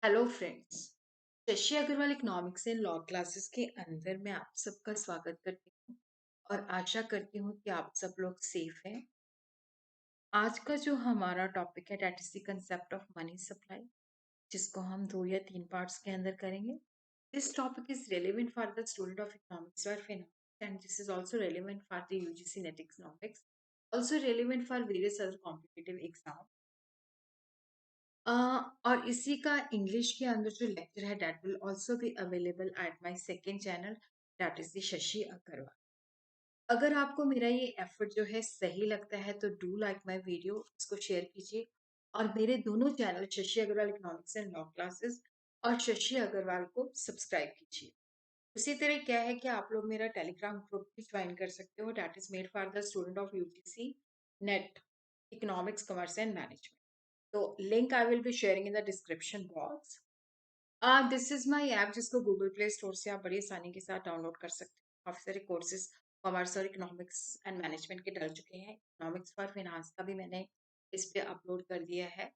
Hello friends. Shashi Agarwal economics and law classes के अंदर मैं आप सबका स्वागत करती हूँ और आशा करती हूँ कि आप सब लोग सेफ हैं। आज का जो हमारा टॉपिक है that is the concept of money supply, जिसको हम 2 या 3 पार्ट्स के अंदर करेंगे। This topic is relevant for the student of economics और finance and this is also relevant for the UGC NET economics, also relevant for various other competitive exam. Uh, और इसी का इंग्लिश के अंदर जो लेक्चर है that will also be available at my second channel, that is the Shashi Agarwal. अगर आपको मेरा ये एफर्ट जो है सही लगता है तो डू लाइक माय वीडियो, इसको शेयर कीजिए और मेरे दोनों channel Shashi Agarwal economics and law classes और शशि अग्रवाल को सब्सक्राइब कीजिए। उसी तरह क्या है कि आप लोग मेरा टेलीग्राम ग्रुप भी ज्वाइन कर सकते हो, that is made for the student of UGC NET economics commerce and management. तो link I will be sharing in the description box. This is my app, जिसको गूगल प्ले स्टोर से आप बड़ी आसानी के साथ डाउनलोड कर सकते हैं। काफी सारे कोर्सेज कॉमर्स और इकोनॉमिक्स एंड मैनेजमेंट के डल चुके हैं। इकोनॉमिक्स फॉर फाइनेंस का भी मैंने इस पे अपलोड कर दिया है।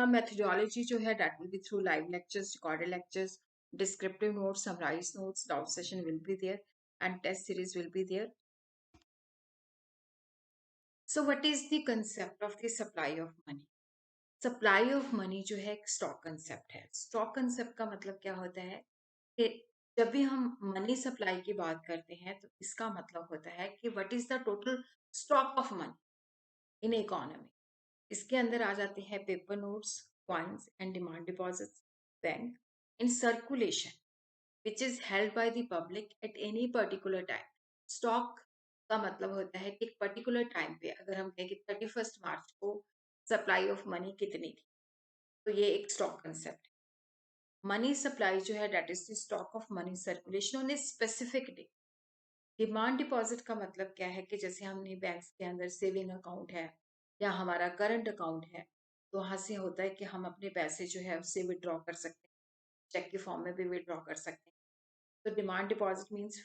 मेथोडोलॉजी जो है that will be through live lectures, recorded lectures, descriptive notes, summarise notes, doubt session will be there and test series will be there. So what is the concept of the supply of money? Supply of money जो है एक stock concept है। Stock concept का मतलब क्या होता है कि जब भी हम मनी सप्लाई की बात करते हैं तो इसका मतलब होता है कि what is the total stock of money in economy. इसके अंदर आ जाते हैं paper notes, coins and demand deposits, bank in circulation which is held by the public at any particular time. Stock का मतलब होता है कि एक पर्टिकुलर टाइम पे अगर हम कहें कि 31 मार्च को सप्लाई ऑफ मनी कितनी थी, तो ये एक स्टॉक कंसेप्ट है। मनी सप्लाई जो है that is the stock of money circulation on a specific day. Demand deposit का मतलब क्या है कि जैसे हमने बैंक के अंदर सेविंग अकाउंट है या हमारा करंट अकाउंट है, तो वहां से होता है कि हम अपने पैसे जो है उससे विड्रॉ कर सकते हैं, चेक के फॉर्म में भी विड्रॉ कर सकते हैं। तो demand deposit means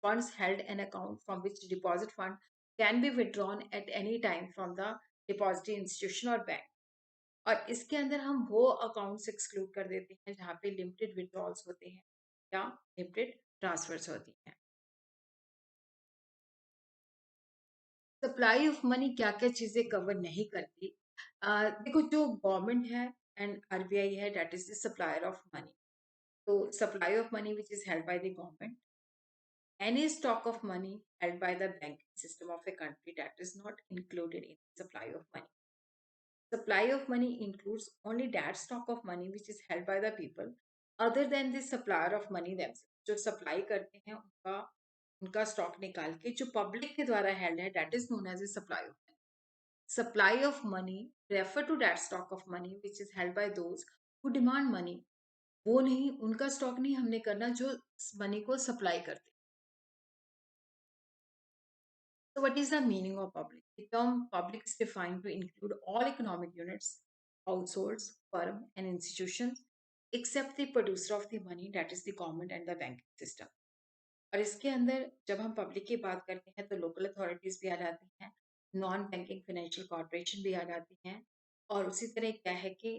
funds held an account from which deposit fund can be withdrawn at any time from the depository institution or bank। और इसके अंदर हम वो अकाउंट्स एक्सक्लूड कर देते हैं जहाँ पे लिमिटेड विड्रॉल्स होते हैं या लिमिटेड ट्रांसफर्स होती हैं। सप्लाई ऑफ मनी क्या क्या चीजें कवर नहीं करती? देखो, जो गवर्नमेंट है एंड आरबीआई है that is the supplier of money. तो supply of money which is held by the government, any stock of money held by the banking system of a country that is not included in the supply of money. Supply of money includes only that stock of money which is held by the people other than the supplier of money themselves। जो supply करते हैं उनका उनका stock निकाल के जो public के द्वारा हेल्ड है that is known as a supply of money. Supply of money refer to that stock of money which is held by those who demand money. वो नहीं, उनका स्टॉक नहीं हमने करना जो मनी को सप्लाई करते। So, what is the meaning of public? The term public is defined to include all economic units, households, firm, and institutions, except the producer of the money, that is the government and the banking system। और इसके अंदर जब हम public की बात करते हैं तो लोकल अथॉरिटीज भी आ जाती हैं, नॉन बैंकिंग फाइनेंशियल कॉर्पोरेशन भी आ जाती हैं, और उसी तरह क्या है कि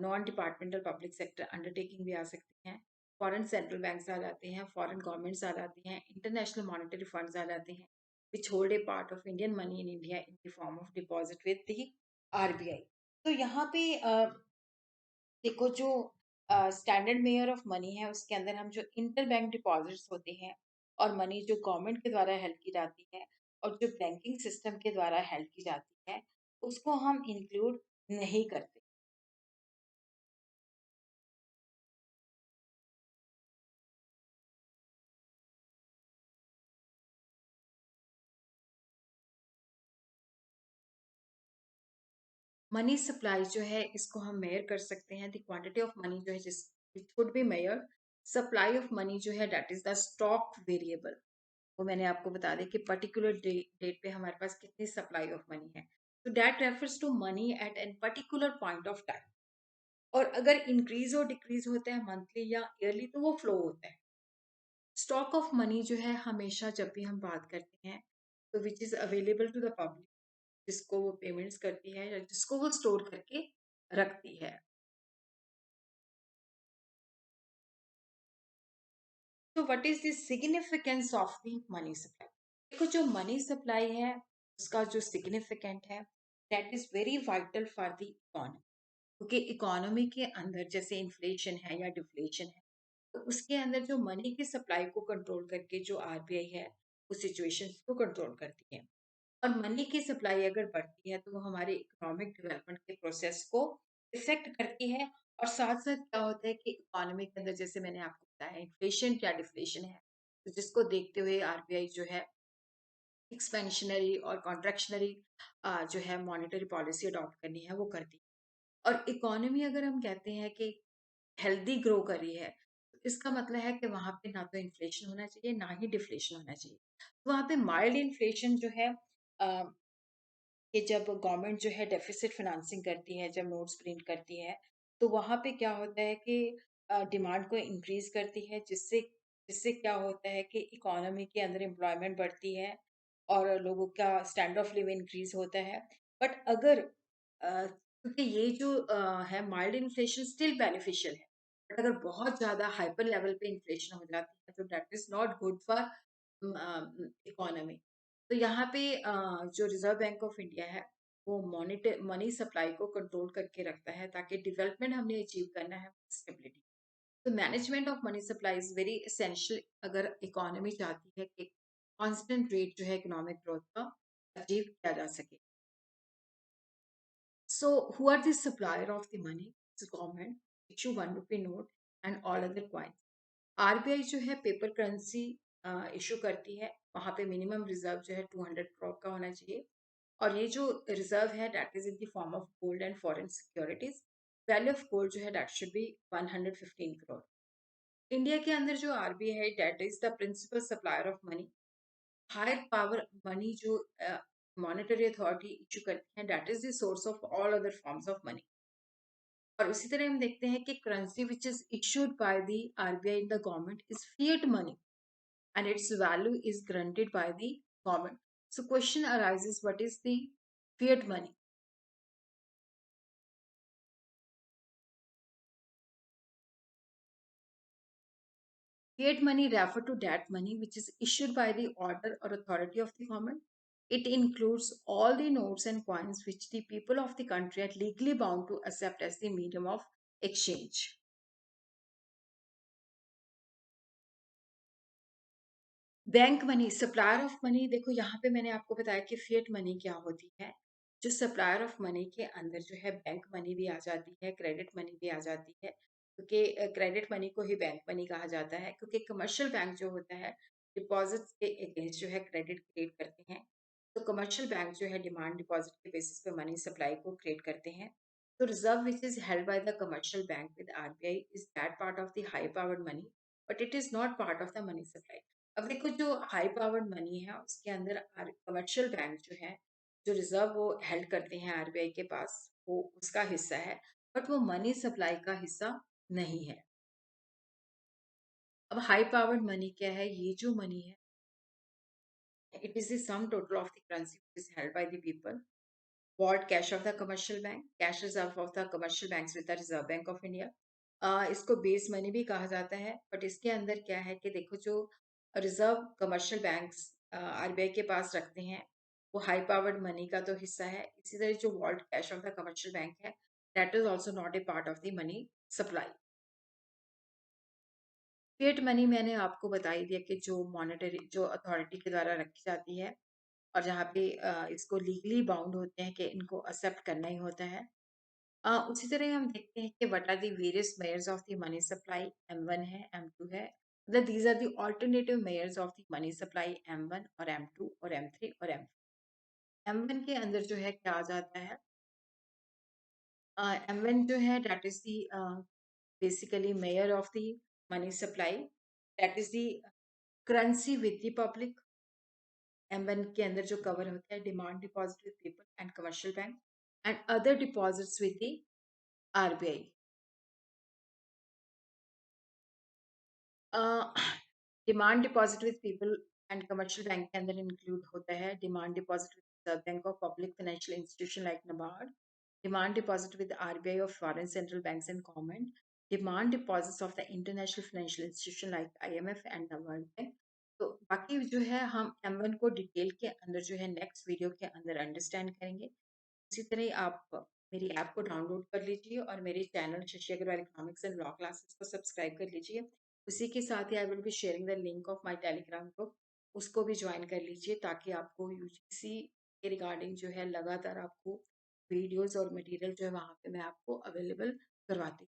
non departmental public sector undertaking भी आ सकती हैं, फॉरेन सेंट्रल बैंक्स आ जाते हैं, फॉरेन गवर्नमेंट्स आ जाती हैं, इंटरनेशनल मॉनेटरी फंड्स आ जाते हैं which hold a part of Indian money in India in the form of deposit with the RBI. तो यहाँ पे देखो, जो स्टैंडर्ड मेयर ऑफ मनी है उसके अंदर हम जो इंटर बैंक डिपॉजिट्स होते हैं और मनी जो गवर्नमेंट के द्वारा हेल्प की जाती है और जो बैंकिंग सिस्टम के द्वारा हेल्प की जाती है उसको हम इंक्लूड नहीं करते। मनी सप्लाई जो है इसको हम मेयर कर सकते हैं, द क्वांटिटी ऑफ मनी जो है जिस would be mayor. Supply of money जो है that is the stock variable. वो मैंने आपको बता दिया कि पर्टिकुलर डेट पे हमारे पास कितनी सप्लाई ऑफ मनी है। तो that refers to money at an particular point of time. और अगर इंक्रीज और डिक्रीज होता है मंथली या ईयरली तो वो फ्लो होता है। स्टॉक ऑफ मनी जो है हमेशा जब भी हम बात करते हैं तो which is available to the public, जिसको वो पेमेंट्स करती है या जिसको वो स्टोर करके रखती है। So what is the significance of the money supply? देखो जो मनी सप्लाई है उसका जो सिग्निफिकेंट है that is very vital for the economy, क्योंकि इकोनॉमी के अंदर जैसे इन्फ्लेशन है या डिफ्लेशन है, तो उसके अंदर जो मनी की सप्लाई को कंट्रोल करके जो आरबीआई है उस सिचुएशन को कंट्रोल करती है। और मनी की सप्लाई अगर बढ़ती है तो वो हमारे इकोनॉमिक डेवलपमेंट के प्रोसेस को इफेक्ट करती है। और साथ साथ क्या होता है कि इकोनॉमी के अंदर जैसे मैंने आपको बताया इन्फ्लेशन क्या डिफ्लेशन है, तो जिसको देखते हुए आरबीआई जो है एक्सपेंशनरी और कॉन्ट्रैक्शनरी जो है मॉनेटरी पॉलिसी अडॉप्ट करनी है वो करती है। और इकोनॉमी अगर हम कहते हैं कि हेल्दी ग्रो कर रही है, तो इसका मतलब है कि वहां पे ना तो इन्फ्लेशन होना चाहिए ना ही डिफ्लेशन होना चाहिए। तो वहां पे माइल्ड इन्फ्लेशन जो है कि जब गवर्नमेंट जो है डेफिसिट फाइनेंसिंग करती है, जब नोट्स प्रिंट करती है, तो वहाँ पे क्या होता है कि डिमांड को इंक्रीज करती है, जिससे जिससे क्या होता है कि इकोनॉमी के अंदर एम्प्लॉयमेंट बढ़ती है और लोगों का स्टैंडर्ड ऑफ लिविंग इंक्रीज होता है। बट अगर क्योंकि ये जो है माइल्ड इन्फ्लेशन स्टिल बेनिफिशियल है, बट अगर बहुत ज्यादा हाइपर लेवल पे इन्फ्लेशन हो जाती है तो that is not good for economy. तो यहाँ पे जो रिजर्व बैंक ऑफ इंडिया है वो मॉनिटर मनी सप्लाई को कंट्रोल करके रखता है ताकि डेवलपमेंट हमने अचीव करना है स्टेबिलिटी। तो management of money supply is very essential अगर इकोनॉमी चाहती है कि कांस्टेंट रेट जो है इकोनॉमिक ग्रोथ का अचीव किया जा सके। So who are the supplier of the money? Government issue 1 rupee note and all other coins. RBI जो है पेपर करेंसी इशू करती है, वहां पे मिनिमम रिजर्व जो है 200 करोड़ का होना चाहिए। और ये जो रिजर्व है that is in the form of gold and foreign securities. Value of gold जो है that should be 115 crore. India के अंदर जो आरबीआई है that is the principal supplier of money. Higher power money जो मॉनेटरी अथॉरिटी इशू करती है that is the source of all other forms of money. और उसी तरह हम देखते हैं कि currency which is issued by the RBI in the government is fiat money and its value is granted by the government. So question arises, what is the fiat money? Fiat money refer to that money which is issued by the order or authority of the government. It includes all the notes and coins which the people of the country are legally bound to accept as the medium of exchange. Bank money supplier of money, देखो यहाँ पे मैंने आपको बताया कि fiat money क्या होती है। जो सप्लायर ऑफ मनी के अंदर जो है बैंक मनी भी आ जाती है, क्रेडिट मनी भी आ जाती है, क्योंकि क्रेडिट मनी को ही बैंक मनी कहा जाता है, क्योंकि कमर्शियल बैंक जो होता है डिपॉजिट्स के अगेंस्ट जो है क्रेडिट क्रिएट करते हैं। तो कमर्शियल बैंक जो है डिमांड डिपॉजिट के बेसिस पे मनी सप्लाई को क्रिएट करते हैं। तो reserve which is held by the commercial bank with RBI is that part of the high powered money, but it is not part of the money supply. अब देखो जो high powered money है उसके अंदर commercial bank जो है जो reserve वो हेल्ड करते हैं आरबीआई के पास, वो उसका हिस्सा है, बट वो मनी सप्लाई का हिस्सा नहीं है। अब हाई पावर्ड मनी क्या है? ये जो मनी है it is the sum total of the currency is held by the people, bought cash of the commercial bank, cash reserve of the commercial bank with the reserve bank of India. इसको base money भी कहा जाता है, but इसके अंदर क्या है कि देखो जो रिजर्व कमर्शियल बैंक्स आरबीआई के पास रखते हैं वो हाई पावर्ड मनी का तो हिस्सा है। इसी तरह जो vault cash of the commercial bank है that is also not a part of the money supply. Fiat money मैंने आपको बता ही दिया कि जो मॉनेटरी जो अथॉरिटी के द्वारा रखी जाती है और जहाँ पे इसको लीगली बाउंड होते हैं कि इनको एक्सेप्ट करना ही होता है। उसी तरह हम देखते हैं कि what are the various measures of the money supply. M1 है, M2 है, मतलब these are the alternative measures of the money supply, M1 और M2 और M3 और M1 के अंदर जो है क्या आ जाता है? M1 जो है that is the basically mayor of the money supply, that is the currency with the public. M1 के अंदर जो कवर होता है demand deposit with people and commercial bank and other deposits with the RBI. Demand deposit with people and commercial bank के अंदर include होता है demand deposit with bank of public financial institution like NABARD, demand deposit with RBI of foreign central banks and government, demand deposits of the international financial institution like IMF and the world bank. तो बाकी जो है हम M1 को detail के अंदर जो है नेक्स्ट वीडियो के अंदर अंडरस्टैंड करेंगे। इसी तरह आप मेरी ऐप को डाउनलोड कर लीजिए और मेरे channel Shashi Agarwal economics and law classes को सब्सक्राइब कर लीजिए। उसी के साथ ही I will be sharing the link of my Telegram group, उसको भी ज्वाइन कर लीजिए ताकि आपको यूजीसी के रिगार्डिंग जो है लगातार आपको वीडियोस और मटेरियल जो है वहाँ पे मैं आपको अवेलेबल करवाती